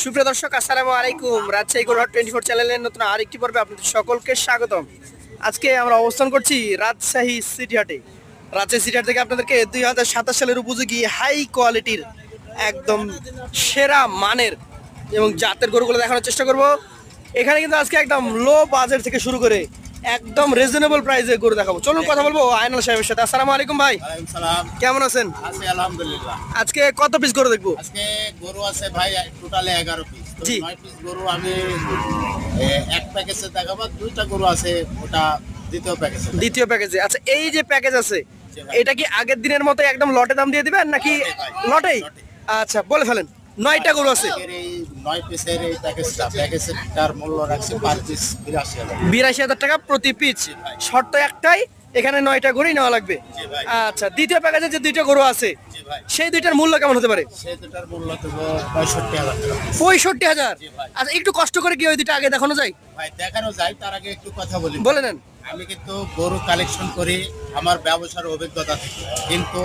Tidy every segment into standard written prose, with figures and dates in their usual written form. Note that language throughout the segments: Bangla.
সুপ্রিয় দর্শক, আসসালামু আলাইকুম। রাজশাহী গরুহাট 24 চ্যানেলের নতুন আরেকটি পর্বে আপনাদের সকলকে স্বাগতম। আজকে আমরা অবস্থান করছি রাজশাহী সিটি হাটে। রাজশাহী সিটি হাট থেকে আপনাদেরকে 2027 সালের উপযোগী হাই কোয়ালিটির একদম সেরা মানের এবং জাতের গরুগুলো দেখানোর চেষ্টা করব। এখানে কিন্তু আজকে একদম লো বাজেট থেকে শুরু করে একদম রিজনেবল প্রাইসে গরু দেখাবো। চলুন কথা বলবো আয়নাল সাহেবের সাথে। আসসালামু আলাইকুম ভাই। ওয়ালাইকুম সালাম। কেমন আছেন? আছি আলহামদুলিল্লাহ। আজকে কত পিস গরু দেখবো? আজকে গরু আছে ভাই টোটালে 11 পিস। জি। 9 পিস গরু আমি এক প্যাকেজে দেখাবো, দুইটা গরু আছে ওটা দ্বিতীয় প্যাকেজে। দ্বিতীয় প্যাকেজে। আচ্ছা, এই যে প্যাকেজ আছে জি ভাই। এটা কি আগের দিনের মতো একদম লটে দাম দিয়ে দিবেন নাকি লটে ভাই। লটেই? লটে। আচ্ছা, বলে ফেলেন। 9টা গরু আছে, আজকের এই 9 পিসের এই প্যাকেজটার মূল্য রাখছি পার পিস 82,000। 82,000 টাকা প্রতি পিস। জি ভাই। শর্ত একটাই, এখানে 9টা গরুই নেওয়া লাগবে। জি ভাই। আচ্ছা, দ্বিতীয় প্যাকেজে যে দুইটা গরু আছে জি ভাই। সেই দুইটার মূল্য কেমন হতে পারে? সেই দুটার মূল্য দেবো 65,000 টাকা। 65,000। জি ভাই। আচ্ছা, একটু কষ্ট করে কি ওই দুইটা আগে দেখানো যায়? ভাই দেখানো যায়, তার আগে একটু কথা বলি। বলে নেন। আমি কিন্তু গরু কালেকশন করি আমার ব্যবসার অভিজ্ঞতা থেকে, কিন্তু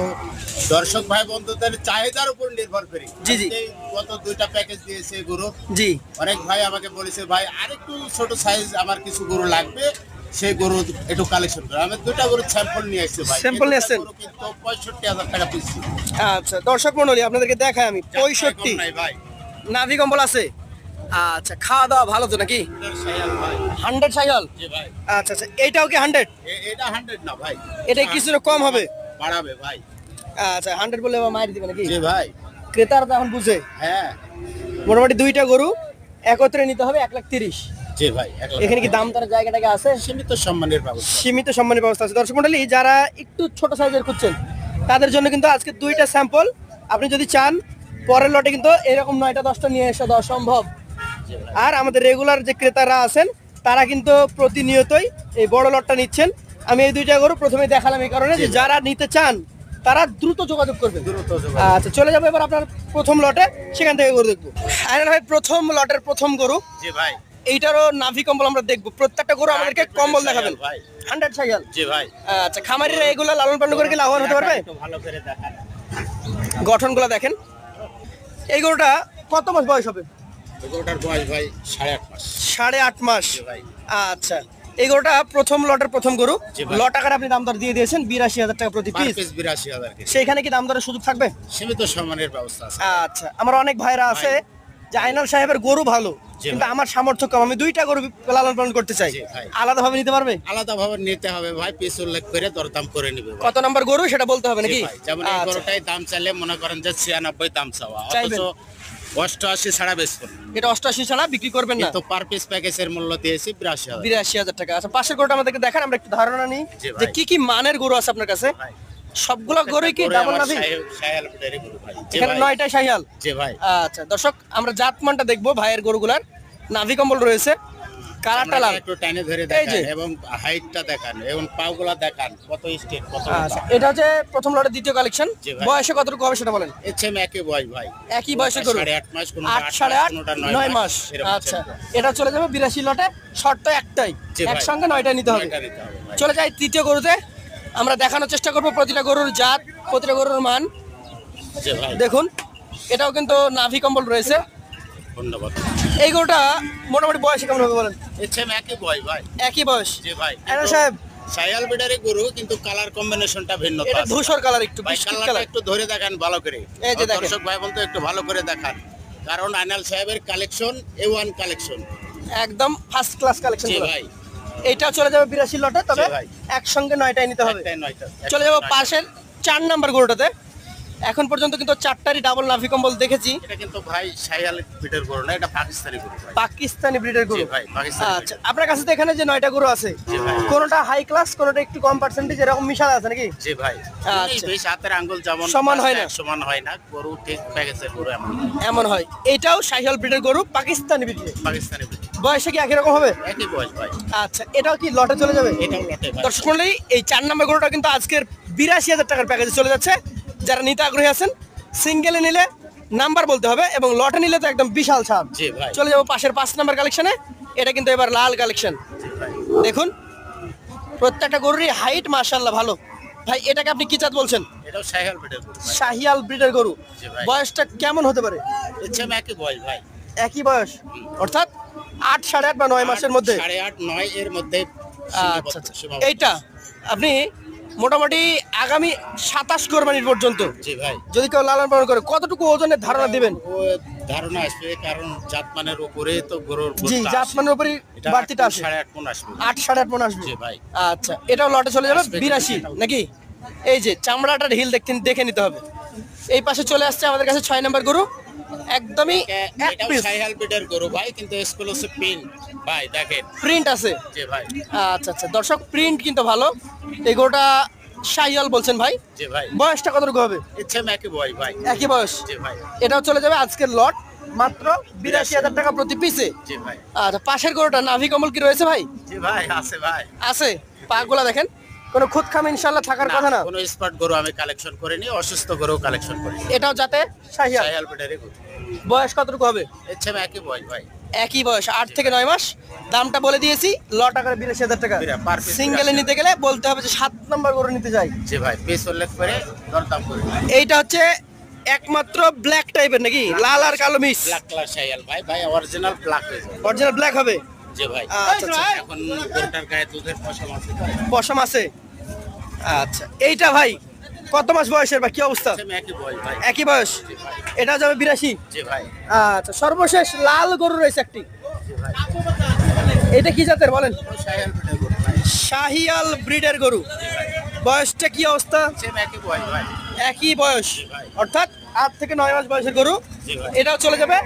দর্শক ভাই বন্ধুদের চাহিদার উপর নির্ভর করি। জি, জি। আজকে গত দুইটা প্যাকেজ দিয়েছে গরু, জি। অনেক ভাই আমাকে বলেছে ভাই আরেকটু ছোট সাইজ আমার কিছু গরু লাগবে, সেই গরু একটু কালেকশন করে আমি দুইটা গরু স্যাম্পল নিয়ে এসেছি ভাই। Sample নিয়ে এই দুইটা এসেছেন? গরু কিন্তু 65,000 টাকা পিস। আচ্ছা, দর্শক মণ্ডলী আপনাদেরকে দেখাই আমি। 65 নাই ভাই। নাভি কম্বল আছে। আচ্ছা, খাওয়া দাওয়া ভালো তো নাকি? শায়াল ভাই। 100 সাইকেল। জি ভাই। আচ্ছা আচ্ছা, এইটাও কি 100? এটা 100 না ভাই, এটা কিছুটা কম হবে। বাড়াবে ভাই। আচ্ছা, 100 বলে আবার মাইর দিবে নাকি? জি ভাই। ক্রেতারা তো এখন বুঝে। হ্যাঁ। মোটামুটি দুইটা গরু একত্রে নিতে হবে 1,30,000। জি ভাই। এক লাখ। এখানে কি দাম দরের জায়গাটাকে আছে? সীমিত সম্মানের ব্যবস্থা। সীমিত সম্মানের ব্যবস্থা আছে। দর্শক মণ্ডলী, যারা একটু ছোট সাইজের খুঁজছেন তাদের জন্য কিন্তু আজকে দুইটা স্যাম্পল। আপনি যদি চান পরের লটে কিন্তু এরকম 9টা 10টা নিয়ে এসে দেওয়া সম্ভব। জি ভাই। আর আমাদের রেগুলার যে ক্রেতারা আছেন তারা কিন্তু প্রতিনিয়তই এই বড় লটটা নিচ্ছেন। আমি এই দুইটা গরু প্রথমে দেখালাম এই কারণে যে যারা নিতে চান তারা দ্রুত যোগাযোগ করবেন। দ্রুত যোগাযোগ। আচ্ছা, চলে যাবো এবার আপনার প্রথম লটে, সেখান থেকে গরু দেখবো। আয়নাল ভাই, প্রথম লটের প্রথম গরু, জি ভাই। এইটারও নাভি কম্বল আমরা দেখবো। প্রত্যেকটা গরু আমাদেরকে কম্বল দেখাবেন। ভাই। 100 সাইকেল। জি ভাই। আচ্ছা, খামারিরা এগুলো লালন পালন করে কি লাভবান হতে পারবে? একটু ভালো করে দেখান। গঠনগুলো দেখেন। এই গরুটা কত মাস বয়স হবে? গরুটার বয়স ভাই 8.5 মাস। 8.5 মাস। জি ভাই। আচ্ছা, এই গরুটা প্রথম লটের প্রথম গরু। জি ভাই। লট আকারে আপনি দাম দর দিয়ে দিয়েছেন 82,000 টাকা প্রতি পার পিস। Piece 82,000 KG. সেইখানে কি দাম দরের সুযোগ থাকবে? সীমিত সম্মানের ব্যবস্থা আছে। আচ্ছা, আমার অনেক ভাইরা আছে যে আইনাল সাহেবের গরু ভালো, জি কিন্তু ভাই। আমার সামর্থ্য কম, আমি দুইটা গরু লালন পালন করতে চাই। জি ভাই। আলাদাভাবে নিতে পারবে? আলাদাভাবে নিতে হবে ভাই, পিস উল্লেখ করে দরদাম করে নিবে ভাই। কত নম্বর গরু সেটা বলতে হবে জি নাকি? ভাই। যেমন এই আচ্ছা, গরুটাই দাম চাইলে মনে করেন যে 96 দাম চাওয়া, চাইবেন। অথচ 88 ছাড়া বেচবেন। এটা 88 ছাড়া বিক্রি করবেন না? কিন্তু পার পিস প্যাকেজের মূল্য দিয়েছি 82,000। 82,000 টাকা। আচ্ছা, পাশের গরুটা আমাদেরকে দেখান, আমরা একটু ধারণা নিই জি ভাই। যে কি কি মানের গরু আছে আপনার কাছে। ভাই। সবগুলো গরুই কি গরু ডাবল আমার নাভি? শায়াল ব্রিডেরই গরু ভাই। জি এখানে ভাই। 9টা শাহিয়াল। জি ভাই। আচ্ছা দর্শক, আমরা জাতমানটা দেখবো ভাইয়ের গরুগুলার। নাভি কম্বল রয়েছে, কালারটা লাল। একটু টাইনে ধরে এই যে। দেখান এবং হাইটটা দেখান এবং পাগুলা দেখান কত স্টেট কত আচ্ছা, এটা হচ্ছে প্রথম লটের দ্বিতীয় কালেকশন। জি ভাই। বয়সে কতটুকু হবে সেটা বলেন। এর চেয়ে একই বয়স ভাই। একই বয়সে গরু। 8.5 মাস, কোনটা 8, 8 সাড়ে মাস, 8, কোনটা 9 মাস। এরকম আচ্ছা, চলবে। এটা চলে যাবে 82 লটে। শর্ত একটাই, জি ভাই। একসঙ্গে 9টা নিতে হবে। 9টা নিতে হবে ভাই। চলে যাই তৃতীয় গরুতে। আমরা দেখানোর চেষ্টা করবো প্রতিটা গরুর জাত, প্রতিটা গরুর মান। জি ভাই। দেখুন, এটাও কিন্তু নাভি কম্বল রয়েছে। ধন্যবাদ। এই গরুটা মোটামুটি বয়সে কেমন হবে বলেন? এর চেয়ে একই বয়স ভাই। একই বয়স। জি ভাই। আয়নাল সাহেব, শায়াল ব্রিডেরই গরু, কিন্তু কালার কম্বিনেশনটা ভিন্নতা এটা আছে। ধূসর কালার, একটু ভাই বিস্কিট কালারটা কালার। একটু ধরে দেখান ভালো করে। এই যে দেখেন। দর্শক ভাই বন্ধু একটু ভালো করে দেখান, কারণ আইনাল সাহেবের কালেকশন A1 কালেকশন। একদম ফার্স্ট ক্লাস কালেকশন। জি ভাই। এইটা চলে যাবে 82 লটে, তবে জি ভাই। একসঙ্গে 9টাই নিতে হবে। একটাই 9টা। চলে যাবো পাশের 4 নাম্বার গরুটাতে। এখন পর্যন্ত কিন্তু 4টারই ডাবল নাভি কম্বল দেখেছি। এটা কিন্তু ভাই শায়াল ব্রিডের গরু না, এটা পাকিস্তানি গরু ভাই। পাকিস্তানি ব্রিডের জি গরু। ভাই, পাকিস্তানি আচ্ছা, আপনার কাছে তো এখানে যে 9টা গরু আছে, জি ভাই। কোনটা হাই ক্লাস, কোনটা একটু কম পার্সেন্টেজ, এরকম মিশাল আছে নাকি? জি ভাই। আচ্ছা। এই হাতের আঙ্গুল যেমন সমান হয় না। সমান হয় না, গরু ঠিক প্যাকেজের গরু এমন এমন হয়। এটাও শাহিয়াল ব্রিডের গরু, পাকিস্তানি ব্রিডের। পাকিস্তানি breed। বয়সে কি একই রকম হবে? একই বয়স ভাই। আচ্ছা, এটাও কি লটে চলে যাবে? এটাও লটে ভাই। দর্শক মণ্ডলী, এই 4 নাম্বার গরুটা কিন্তু আজকের 82,000 টাকার প্যাকেজে চলে যাচ্ছে। যারা নিতে আগ্রহী আছেন, সিঙ্গেলে নিলে নাম্বার বলতে হবে এবং লটে নিলে তো একদম বিশাল ছাপ। জি ভাই। চলে যাবো পাশের 5 নাম্বার কালেকশনে। এটা কিন্তু এবার লাল কালেকশন। জি ভাই। দেখুন, প্রত্যেকটা গরুরই হাইট মাশাআল্লাহ ভালো। ভাই, এটাকে আপনি কি জাত বলছেন? এটাও শায়াল ব্রিডের গরু ভাই। শাহিয়াল ব্রিডের গরু। জি ভাই। বয়সটা কেমন হতে পারে? এর চেয়ে একই বয়স ভাই। একই বয়স, অর্থাৎ 8, 8.5 বা 9 মাসের মধ্যে। 8.5, 9 এর মধ্যে আচ্ছা আচ্ছা, এইটা আপনি মোটামুটি আগামী 27 কোরবানির পর্যন্ত জি ভাই যদি কেউ লালন পালন করে কতটুকু ওজনের ধারণা দিবেন? ও ধারণা আসবে, কারণ জাতমানের উপরে তো গরুর জি, গোশত জাতমানের উপরই এটা বাড়তিটা আছে। 8.5 মণ আসবে 8, 8.5 মণ আসবে। জি ভাই। আচ্ছা, এটাও লটে চলে যাবে আসবে। 82 নাকি? এই যে চামড়াটার হিল দেখে নিতে হবে। এই পাশে চলে আসছে আমাদের কাছে 6 নম্বর গরু, একদমই এক এটাও পিস সাইহাল ব্রিডের গরু ভাই, কিন্তু এক্সক্লুসিভ পিন ভাই, দেখেন প্রিন্ট আছে। জি ভাই। আচ্ছা আচ্ছা, দর্শক প্রিন্ট কিন্তু ভালো। এই গরুটা শাহিয়াল বলছেন ভাই, জি ভাই, বয়সটা কতটুকু হবে? ইচ্ছে একই বয় ভাই। একই বয়স। জি ভাই। এটাও চলে যাবে আজকের লট মাত্র 82,000 টাকা প্রতি পিসে। জি ভাই। আচ্ছা, পাশের গরুটা নাভি কমল কি রয়েছে ভাই? জি ভাই, আছে ভাই। আছে, পাগুলা দেখেন, কোনো খুদ খাম ইনশাল্লাহ থাকার কথা না। কোনো স্পট গরু আমি কালেকশন করিনি, অসুস্থ গরু কালেকশন করি। এটাও যাতে শাহিয়াল। সাইহাল ব্রিডের গরু, বয়স কতটুকু হবে? ইচ্ছে একই বয় ভাই। একই বয়স, 8 থেকে 9 মাস। দামটা বলে দিয়েছি, লট আকারে 82,000 টাকা। per piece সিঙ্গেলে 82,000 নিতে গেলে বলতে হবে যে 7 নম্বর গরু নিতে যাই। জি ভাই, পিস উল্লেখ করে দরদাম করি। এইটা হচ্ছে একমাত্র ব্ল্যাক টাইপের নাকি, লাল আর কালো মিক্স? ব্ল্যাক কালার সাইহাল ভাই, ভাই অরিজিনাল ব্ল্যাক হয়ে যাবে। অরিজিনাল ব্ল্যাক হবে। জি ভাই। আচ্ছা আচ্ছা, এখন গরুটার গায়ে দুধের পশম আছে তো? পশম আছে। আচ্ছা, এইটা ভাই কত মাস বয়সের বা কি অবস্থা? একই বয় ভাই। একই বয়স। জি ভাই। এটা যাবে 82। জি ভাই। আচ্ছা, সর্বশেষ লাল গরু রয়েছে একটি, জি ভাই। এটা কি জাতের বলেন? সাইহাল ব্রিডের গরু ভাই। শাহিয়াল ব্রিডের গরু। বয়সটা কি অবস্থা? একই বয় ভাই। একই বয়স, অর্থাৎ 8 থেকে 9 মাস বয়সের গরু। জি ভাই। এটাও চলে যাবে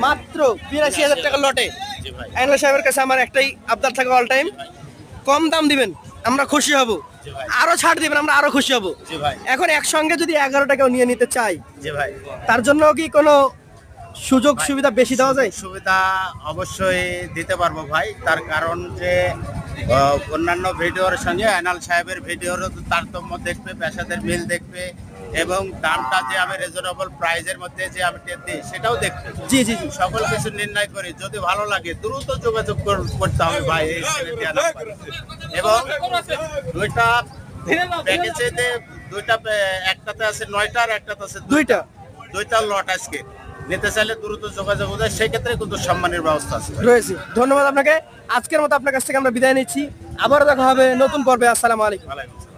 মাত্র 82,000 টাকা লটে। জি ভাই। আইনুল সাহেবের কাছে আমার একটাই আবদার থাকে অল টাইম, কম দাম দিবেন, আমরা খুশি হব। জি ভাই। আরো ছাড় দিবেন, আমরা আরো খুশি হব। জি ভাই। এখন একসঙ্গে যদি 11টা কেউ নিয়ে নিতে চাই, জি ভাই। তার জন্য কি কোনো সুযোগ সুবিধা বেশি দেওয়া যায়? সুবিধা অবশ্যই দিতে পারবো ভাই, তার কারণ যে অন্যান্য ভিডিওর সঙ্গে আইনাল সাহেবের ভিডিওর তারতম্য দেখবে, পেশাদের মিল দেখবে, এবং দামটা যে আমি রিজনেবল প্রাইজের মধ্যে যে আমি দিই সেটাও দেখবে। জি জি জি, সকল কিছু নির্ণয় করি, যদি ভালো লাগে দ্রুত যোগাযোগ করতে হবে ভাই এই স্ক্রিনে দেওয়া নাম্বারে। এবং দুইটা প্যাকেজে দুইটা, একটাতে আছে 9টা আর একটাতে আছে দুইটা। দুইটা লট আজকে নিতে চাইলে দ্রুত যোগাযোগ হবে, সেই ক্ষেত্রে কিন্তু সম্মানের ব্যবস্থা আছে। রয়েছে। ধন্যবাদ আপনাকে। আজকের মতো আপনার কাছ থেকে আমরা বিদায় নিচ্ছি, আবারও দেখা হবে নতুন পর্বে। আসসালামু আলাইকুম। ওয়ালাইকুম আসসালাম।